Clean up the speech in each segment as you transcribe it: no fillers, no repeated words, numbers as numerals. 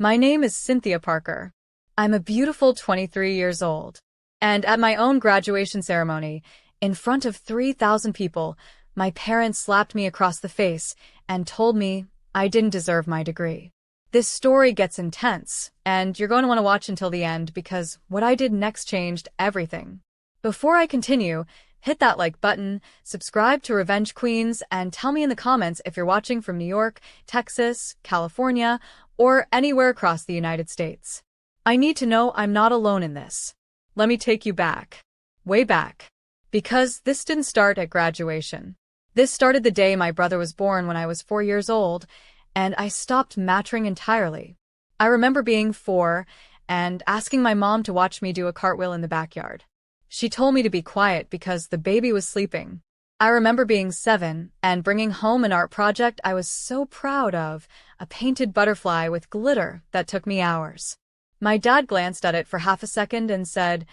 My name is Cynthia Parker. I'm a beautiful 23 years old. And at my own graduation ceremony, in front of 3,000 people, my parents slapped me across the face and told me I didn't deserve my degree. This story gets intense, and you're going to want to watch until the end because what I did next changed everything. Before I continue, hit that like button, subscribe to Revenge Queens, and tell me in the comments if you're watching from New York, Texas, California, or anywhere across the United States. I need to know I'm not alone in this. Let me take you back. Way back. Because this didn't start at graduation. This started the day my brother was born when I was 4 years old, and I stopped mattering entirely. I remember being 4 and asking my mom to watch me do a cartwheel in the backyard. She told me to be quiet because the baby was sleeping. I remember being 7 and bringing home an art project I was so proud of, a painted butterfly with glitter that took me hours. My dad glanced at it for half a second and said,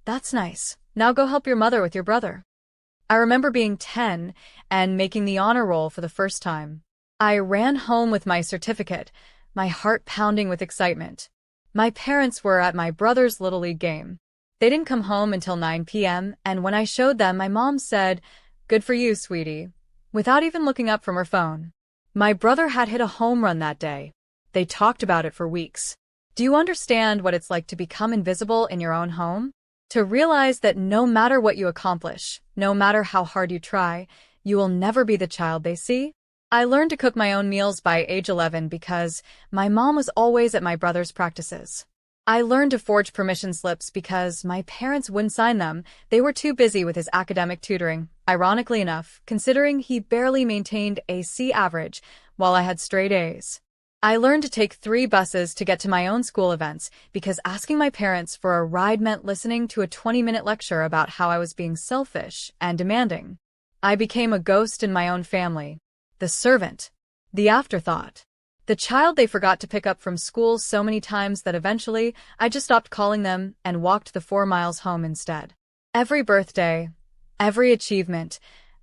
"That's nice. Now go help your mother with your brother." I remember being 10 and making the honor roll for the first time. I ran home with my certificate, my heart pounding with excitement. My parents were at my brother's Little League game. They didn't come home until 9 p.m., and when I showed them, my mom said, "Good for you, sweetie," without even looking up from her phone. My brother had hit a home run that day. They talked about it for weeks. Do you understand what it's like to become invisible in your own home? To realize that no matter what you accomplish, no matter how hard you try, you will never be the child they see? I learned to cook my own meals by age 11 because my mom was always at my brother's practices. I learned to forge permission slips because my parents wouldn't sign them. They were too busy with his academic tutoring, ironically enough, considering he barely maintained a C average while I had straight A's. I learned to take 3 buses to get to my own school events because asking my parents for a ride meant listening to a 20-minute lecture about how I was being selfish and demanding. I became a ghost in my own family. The servant. The afterthought. The child they forgot to pick up from school so many times that eventually I just stopped calling them and walked the 4 miles home instead. Every birthday, every achievement,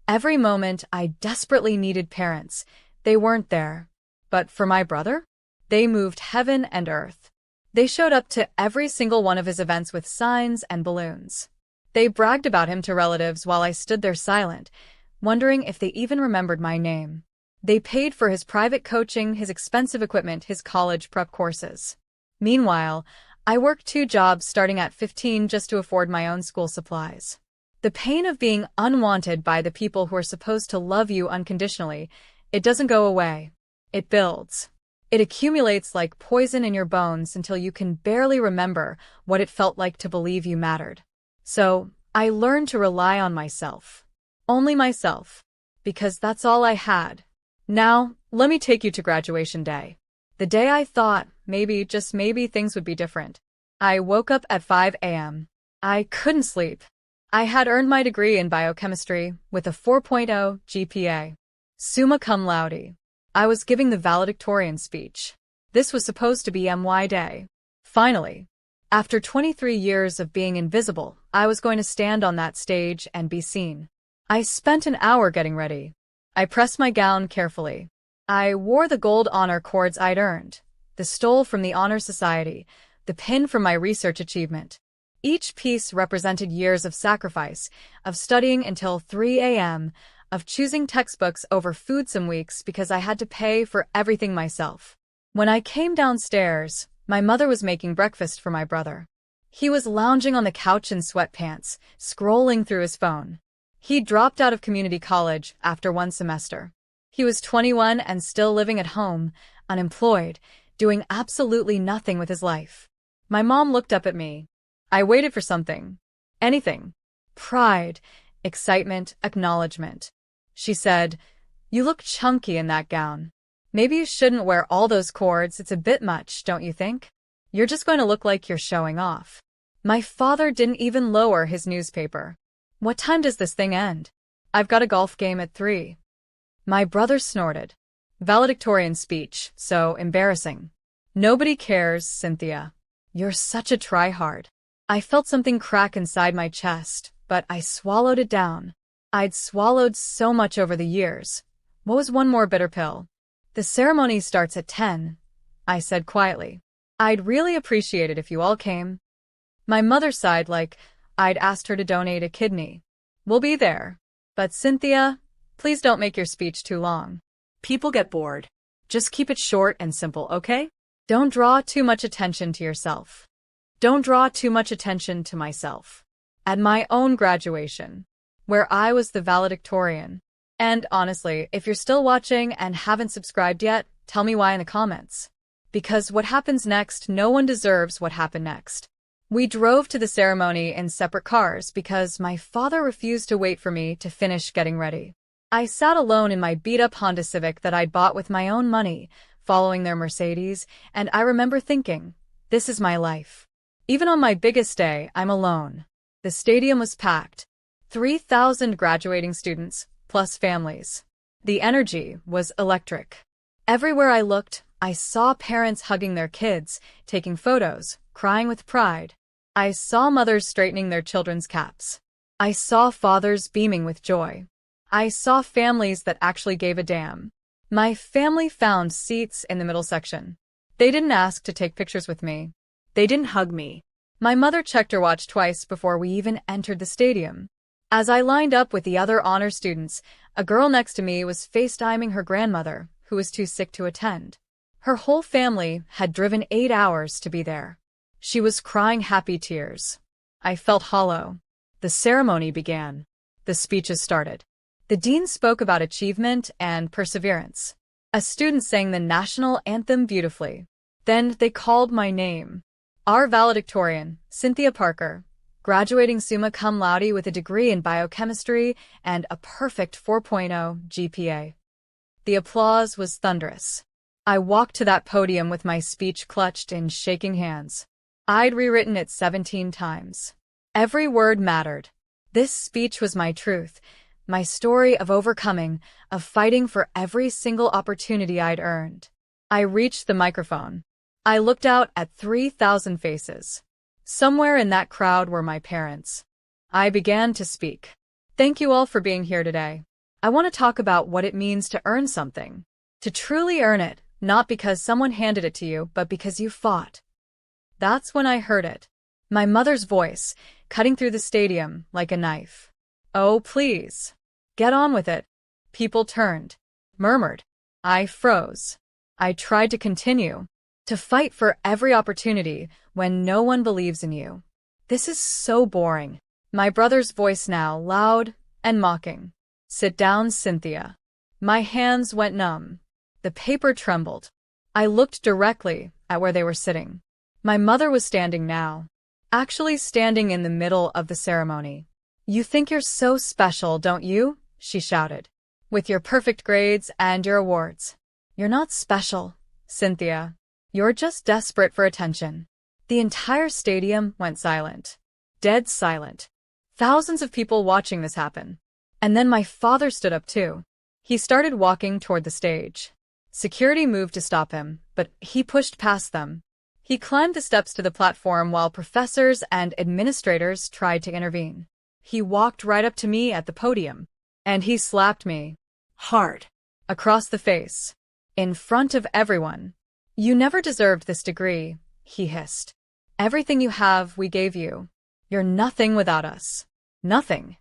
every moment I desperately needed parents. They weren't there. But for my brother? They moved heaven and earth. They showed up to every single one of his events with signs and balloons. They bragged about him to relatives while I stood there silent, wondering if they even remembered my name. They paid for his private coaching, his expensive equipment, his college prep courses. Meanwhile, I worked 2 jobs starting at 15 just to afford my own school supplies. The pain of being unwanted by the people who are supposed to love you unconditionally, it doesn't go away. It builds. It accumulates like poison in your bones until you can barely remember what it felt like to believe you mattered. So, I learned to rely on myself. Only myself. Because that's all I had. Now, let me take you to graduation day. The day I thought, maybe, just maybe, things would be different. I woke up at 5 a.m. I couldn't sleep. I had earned my degree in biochemistry with a 4.0 GPA. Summa cum laude. I was giving the valedictorian speech. This was supposed to be my day. Finally. After 23 years of being invisible, I was going to stand on that stage and be seen. I spent an hour getting ready. I pressed my gown carefully. I wore the gold honor cords I'd earned, the stole from the Honor Society, the pin from my research achievement. Each piece represented years of sacrifice, of studying until 3 a.m., of choosing textbooks over food some weeks because I had to pay for everything myself. When I came downstairs, my mother was making breakfast for my brother. He was lounging on the couch in sweatpants, scrolling through his phone. He dropped out of community college after 1 semester. He was 21 and still living at home, unemployed, doing absolutely nothing with his life. My mom looked up at me. I waited for something. Anything. Pride, excitement, acknowledgement. She said, "You look chunky in that gown. Maybe you shouldn't wear all those cords, it's a bit much, don't you think? You're just going to look like you're showing off." My father didn't even lower his newspaper. "What time does this thing end?" "I've got a golf game at 3. My brother snorted. Valedictorian speech, so embarrassing. "Nobody cares, Cynthia. You're such a tryhard." I felt something crack inside my chest, but I swallowed it down. I'd swallowed so much over the years. What was one more bitter pill? "The ceremony starts at 10, I said quietly. I'd really appreciate it if you all came. My mother sighed like I'd asked her to donate a kidney. We'll be there. But Cynthia, please don't make your speech too long. People get bored. Just keep it short and simple, okay? Don't draw too much attention to yourself. Don't draw too much attention to myself. At my own graduation, where I was the valedictorian. And honestly, if you're still watching and haven't subscribed yet, tell me why in the comments. Because what happens next, no one deserves what happened next. We drove to the ceremony in separate cars because my father refused to wait for me to finish getting ready. I sat alone in my beat-up Honda Civic that I'd bought with my own money, following their Mercedes, and I remember thinking, this is my life. Even on my biggest day, I'm alone. The stadium was packed. 3,000 graduating students, plus families. The energy was electric. Everywhere I looked, I saw parents hugging their kids, taking photos, crying with pride. I saw mothers straightening their children's caps. I saw fathers beaming with joy. I saw families that actually gave a damn. My family found seats in the middle section. They didn't ask to take pictures with me. They didn't hug me. My mother checked her watch twice before we even entered the stadium. As I lined up with the other honor students, a girl next to me was FaceTiming her grandmother, who was too sick to attend. Her whole family had driven 8 hours to be there. She was crying happy tears. I felt hollow. The ceremony began. The speeches started. The dean spoke about achievement and perseverance. A student sang the national anthem beautifully. Then they called my name. Our valedictorian, Cynthia Parker, graduating summa cum laude with a degree in biochemistry and a perfect 4.0 GPA. The applause was thunderous. I walked to that podium with my speech clutched in shaking hands. I'd rewritten it 17 times. Every word mattered. This speech was my truth, my story of overcoming, of fighting for every single opportunity I'd earned. I reached the microphone. I looked out at 3,000 faces. Somewhere in that crowd were my parents. I began to speak. Thank you all for being here today. I want to talk about what it means to earn something. To truly earn it, not because someone handed it to you, but because you fought. That's when I heard it. My mother's voice, cutting through the stadium like a knife. Oh, please. Get on with it. People turned, murmured. I froze. I tried to continue. To fight for every opportunity when no one believes in you. This is so boring. My brother's voice now, loud and mocking. Sit down, Cynthia. My hands went numb. The paper trembled. I looked directly at where they were sitting. My mother was standing now. Actually standing in the middle of the ceremony. You think you're so special, don't you? She shouted. With your perfect grades and your awards. You're not special, Cynthia. You're just desperate for attention. The entire stadium went silent. Dead silent. Thousands of people watching this happen. And then my father stood up too. He started walking toward the stage. Security moved to stop him, but he pushed past them. He climbed the steps to the platform while professors and administrators tried to intervene. He walked right up to me at the podium, and he slapped me. Hard. Across the face. In front of everyone. You never deserved this degree, he hissed. Everything you have, we gave you. You're nothing without us. Nothing.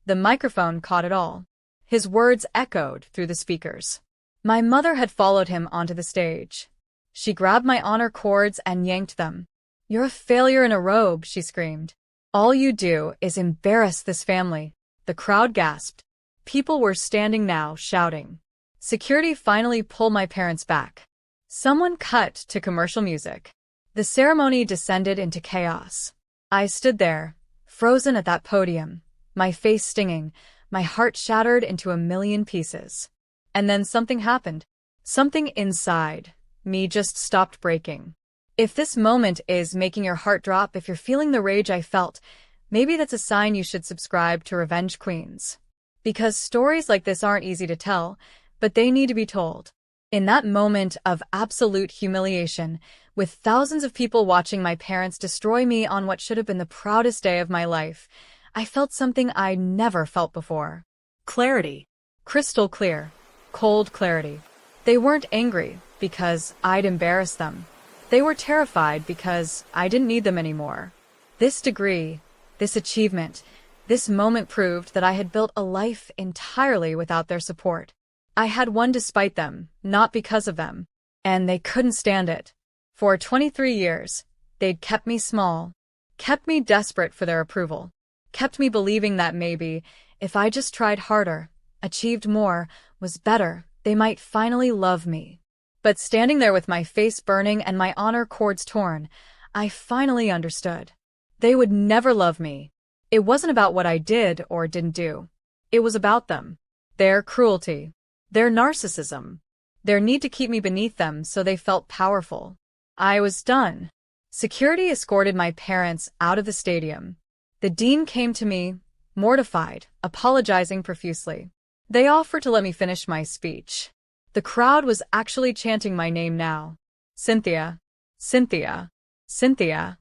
The microphone caught it all. His words echoed through the speakers. My mother had followed him onto the stage. She grabbed my honor cords and yanked them. You're a failure in a robe, she screamed. All you do is embarrass this family. The crowd gasped. People were standing now, shouting. Security finally pulled my parents back. Someone cut to commercial music. The ceremony descended into chaos. I stood there, frozen at that podium, my face stinging, my heart shattered into a million pieces. And then something happened. Something inside me just stopped breaking. If this moment is making your heart drop, if you're feeling the rage I felt, maybe that's a sign you should subscribe to Revenge Queens. Because stories like this aren't easy to tell, but they need to be told. In that moment of absolute humiliation, with thousands of people watching my parents destroy me on what should have been the proudest day of my life, I felt something I never felt before. Clarity. Crystal clear. Cold clarity. They weren't angry because I'd embarrassed them. They were terrified because I didn't need them anymore. This degree, this achievement, this moment proved that I had built a life entirely without their support. I had won despite them, not because of them. And they couldn't stand it. For 23 years, they'd kept me small, kept me desperate for their approval, kept me believing that maybe, if I just tried harder, achieved more, was better, they might finally love me. But standing there with my face burning and my honor cords torn, I finally understood. They would never love me. It wasn't about what I did or didn't do. It was about them. Their cruelty. Their narcissism. Their need to keep me beneath them so they felt powerful. I was done. Security escorted my parents out of the stadium. The dean came to me, mortified, apologizing profusely. They offered to let me finish my speech. The crowd was actually chanting my name now. Cynthia, Cynthia, Cynthia.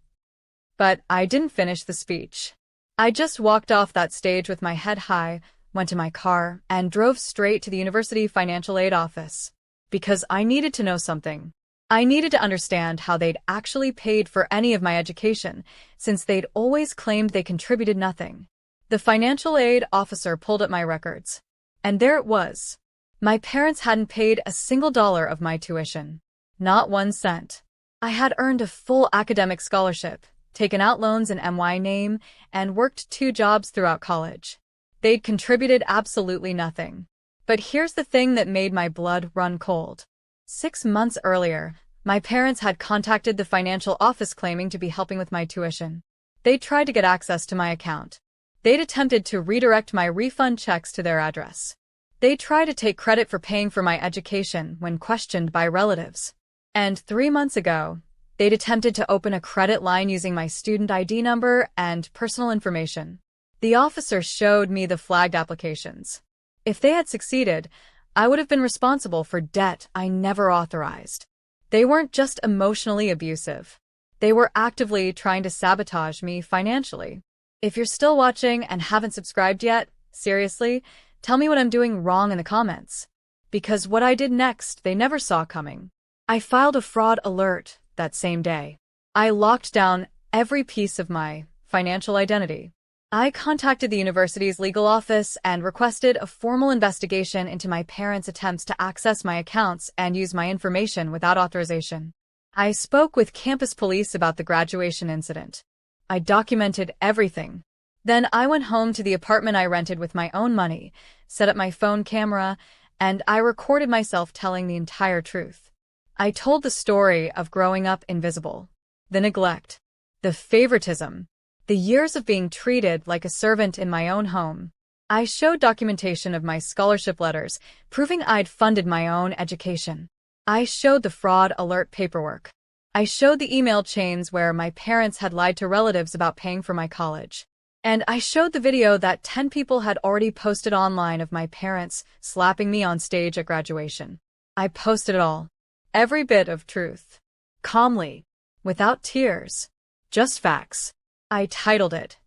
But I didn't finish the speech. I just walked off that stage with my head high, went to my car, and drove straight to the university financial aid office. Because I needed to know something. I needed to understand how they'd actually paid for any of my education, since they'd always claimed they contributed nothing. The financial aid officer pulled up my records. And there it was. My parents hadn't paid a single dollar of my tuition. Not 1 cent. I had earned a full academic scholarship, taken out loans in my name, and worked 2 jobs throughout college. They'd contributed absolutely nothing. But here's the thing that made my blood run cold. 6 months earlier, my parents had contacted the financial office claiming to be helping with my tuition. They'd tried to get access to my account. They'd attempted to redirect my refund checks to their address. They'd tried to take credit for paying for my education when questioned by relatives. And 3 months ago, they'd attempted to open a credit line using my student ID number and personal information. The officer showed me the flagged applications. If they had succeeded, I would have been responsible for debt I never authorized. They weren't just emotionally abusive. They were actively trying to sabotage me financially. If you're still watching and haven't subscribed yet, seriously, tell me what I'm doing wrong in the comments. Because what I did next, they never saw coming. I filed a fraud alert that same day. I locked down every piece of my financial identity. I contacted the university's legal office and requested a formal investigation into my parents' attempts to access my accounts and use my information without authorization. I spoke with campus police about the graduation incident. I documented everything. Then I went home to the apartment I rented with my own money, set up my phone camera, and I recorded myself telling the entire truth. I told the story of growing up invisible, the neglect, the favoritism, the years of being treated like a servant in my own home. I showed documentation of my scholarship letters, proving I'd funded my own education. I showed the fraud alert paperwork. I showed the email chains where my parents had lied to relatives about paying for my college. And I showed the video that 10 people had already posted online of my parents slapping me on stage at graduation. I posted it all. Every bit of truth. Calmly. Without tears. Just facts. I titled it,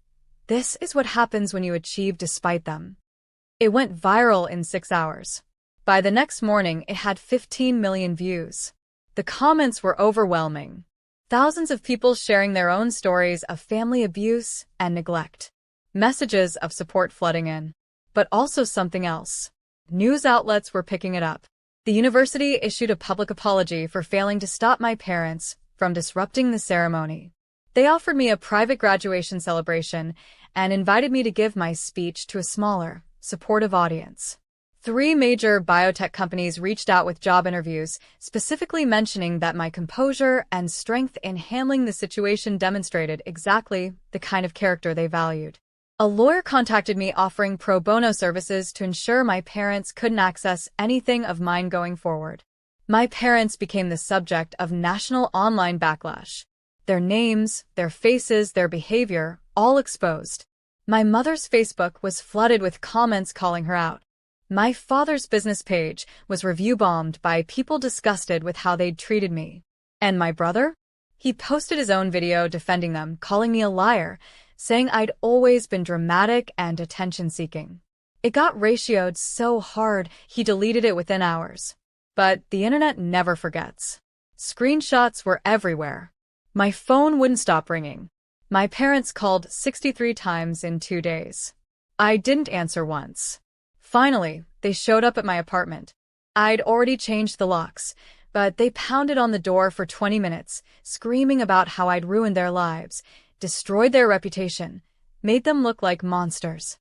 "This is what happens when you achieve despite them." It went viral in 6 hours. By the next morning, it had 15 million views. The comments were overwhelming. Thousands of people sharing their own stories of family abuse and neglect. Messages of support flooding in. But also something else. News outlets were picking it up. The university issued a public apology for failing to stop my parents from disrupting the ceremony. They offered me a private graduation celebration and invited me to give my speech to a smaller, supportive audience. 3 major biotech companies reached out with job interviews, specifically mentioning that my composure and strength in handling the situation demonstrated exactly the kind of character they valued. A lawyer contacted me offering pro bono services to ensure my parents couldn't access anything of mine going forward. My parents became the subject of national online backlash. Their names, their faces, their behavior, all exposed. My mother's Facebook was flooded with comments calling her out. My father's business page was review-bombed by people disgusted with how they'd treated me. And my brother? He posted his own video defending them, calling me a liar, saying I'd always been dramatic and attention-seeking. It got ratioed so hard, he deleted it within hours. But the internet never forgets. Screenshots were everywhere. My phone wouldn't stop ringing. My parents called 63 times in 2 days. I didn't answer once. Finally, they showed up at my apartment. I'd already changed the locks, but they pounded on the door for 20 minutes, screaming about how I'd ruined their lives, destroyed their reputation, made them look like monsters.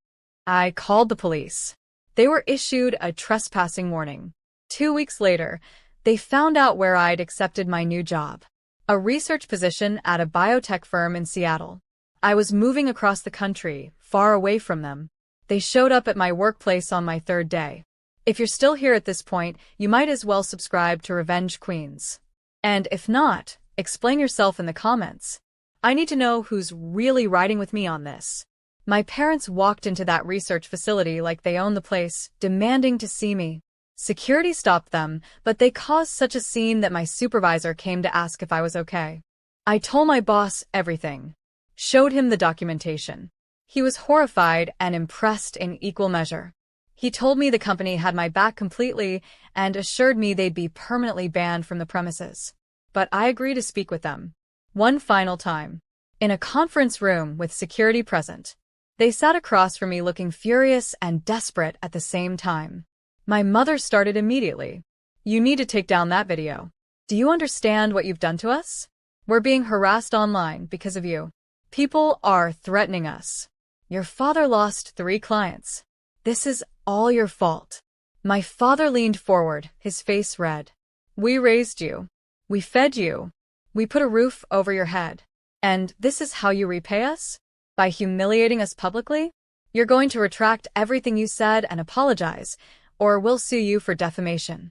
I called the police. They were issued a trespassing warning. 2 weeks later, they found out where I'd accepted my new job, a research position at a biotech firm in Seattle. I was moving across the country, far away from them. They showed up at my workplace on my 3rd day. If you're still here at this point, you might as well subscribe to Revenge Queens. And if not, explain yourself in the comments. I need to know who's really riding with me on this. My parents walked into that research facility like they owned the place, demanding to see me. Security stopped them, but they caused such a scene that my supervisor came to ask if I was okay. I told my boss everything. Showed him the documentation. He was horrified and impressed in equal measure. He told me the company had my back completely and assured me they'd be permanently banned from the premises. But I agreed to speak with them. One final time. In a conference room with security present. They sat across from me looking furious and desperate at the same time. My mother started immediately. "You need to take down that video. Do you understand what you've done to us? We're being harassed online because of you. People are threatening us. Your father lost 3 clients. This is all your fault." My father leaned forward, his face red. "We raised you. We fed you. We put a roof over your head. And this is how you repay us? By humiliating us publicly? You're going to retract everything you said and apologize, or we'll sue you for defamation."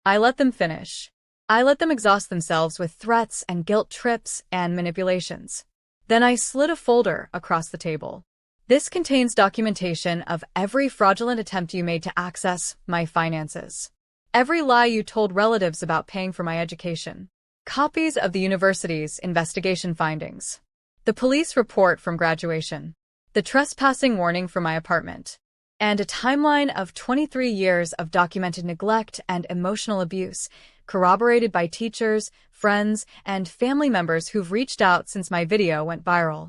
I let them finish. I let them exhaust themselves with threats and guilt trips and manipulations. Then I slid a folder across the table. "This contains documentation of every fraudulent attempt you made to access my finances. Every lie you told relatives about paying for my education. Copies of the university's investigation findings. The police report from graduation. The trespassing warning for my apartment. And a timeline of 23 years of documented neglect and emotional abuse, corroborated by teachers, friends, and family members who've reached out since my video went viral."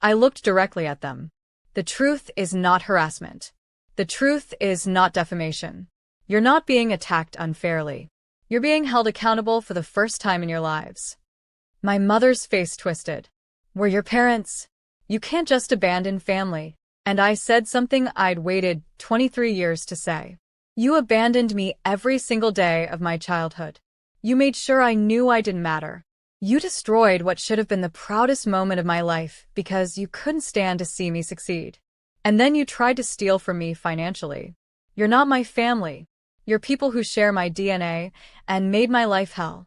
I looked directly at them. The truth is not harassment. The truth is not defamation. You're not being attacked unfairly. You're being held accountable for the first time in your lives. My mother's face twisted. "We're your parents. You can't just abandon family." And I said something I'd waited 23 years to say. "You abandoned me every single day of my childhood. You made sure I knew I didn't matter. You destroyed what should have been the proudest moment of my life because you couldn't stand to see me succeed. And then you tried to steal from me financially. You're not my family. You're people who share my DNA and made my life hell."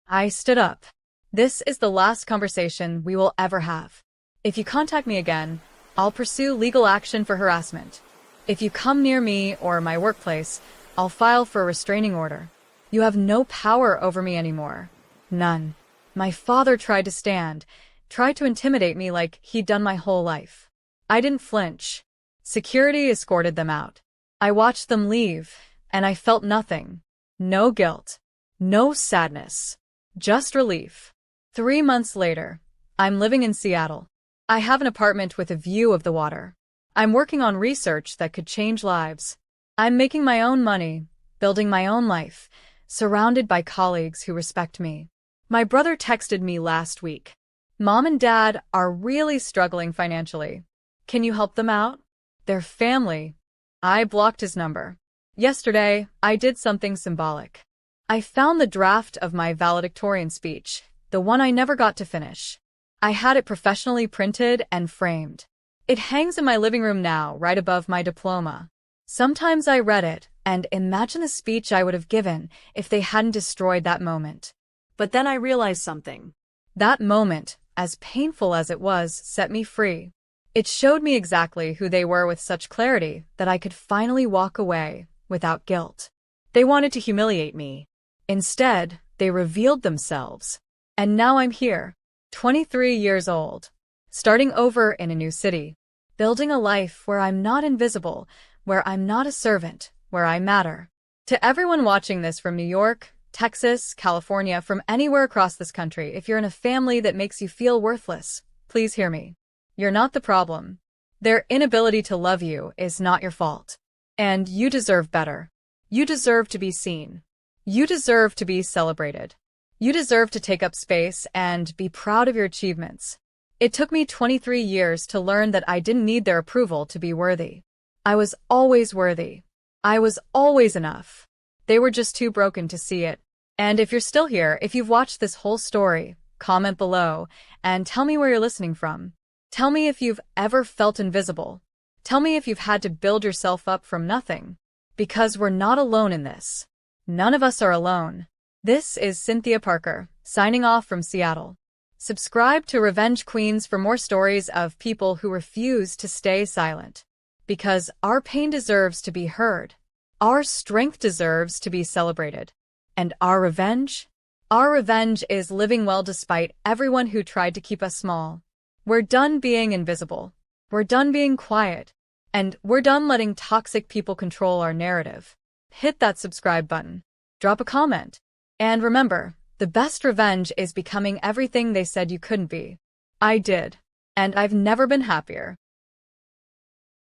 I stood up. "This is the last conversation we will ever have. If you contact me again, I'll pursue legal action for harassment. If you come near me or my workplace, I'll file for a restraining order. You have no power over me anymore. None." My father tried to stand, tried to intimidate me like he'd done my whole life. I didn't flinch. Security escorted them out. I watched them leave, and I felt nothing. No guilt. No sadness. Just relief. 3 months later, I'm living in Seattle. I have an apartment with a view of the water. I'm working on research that could change lives. I'm making my own money, building my own life, surrounded by colleagues who respect me. My brother texted me last week. "Mom and Dad are really struggling financially. Can you help them out? They're family." I blocked his number. Yesterday, I did something symbolic. I found the draft of my valedictorian speech, the one I never got to finish. I had it professionally printed and framed. It hangs in my living room now, right above my diploma. Sometimes I read it and imagine the speech I would have given if they hadn't destroyed that moment. But then I realized something. That moment, as painful as it was, set me free. It showed me exactly who they were with such clarity that I could finally walk away without guilt. They wanted to humiliate me. Instead, they revealed themselves. And now I'm here. 23 years old, starting over in a new city, building a life where I'm not invisible, where I'm not a servant, where I matter. To everyone watching this from New York, Texas, California, from anywhere across this country, if you're in a family that makes you feel worthless, please hear me. You're not the problem. Their inability to love you is not your fault. And you deserve better. You deserve to be seen. You deserve to be celebrated. You deserve to take up space and be proud of your achievements. It took me 23 years to learn that I didn't need their approval to be worthy. I was always worthy. I was always enough. They were just too broken to see it. And if you're still here, if you've watched this whole story, comment below and tell me where you're listening from. Tell me if you've ever felt invisible. Tell me if you've had to build yourself up from nothing. Because we're not alone in this. None of us are alone. This is Cynthia Parker, signing off from Seattle. Subscribe to Revenge Queens for more stories of people who refuse to stay silent. Because our pain deserves to be heard. Our strength deserves to be celebrated. And our revenge? Our revenge is living well despite everyone who tried to keep us small. We're done being invisible. We're done being quiet. And we're done letting toxic people control our narrative. Hit that subscribe button. Drop a comment. And remember, the best revenge is becoming everything they said you couldn't be. I did. And I've never been happier.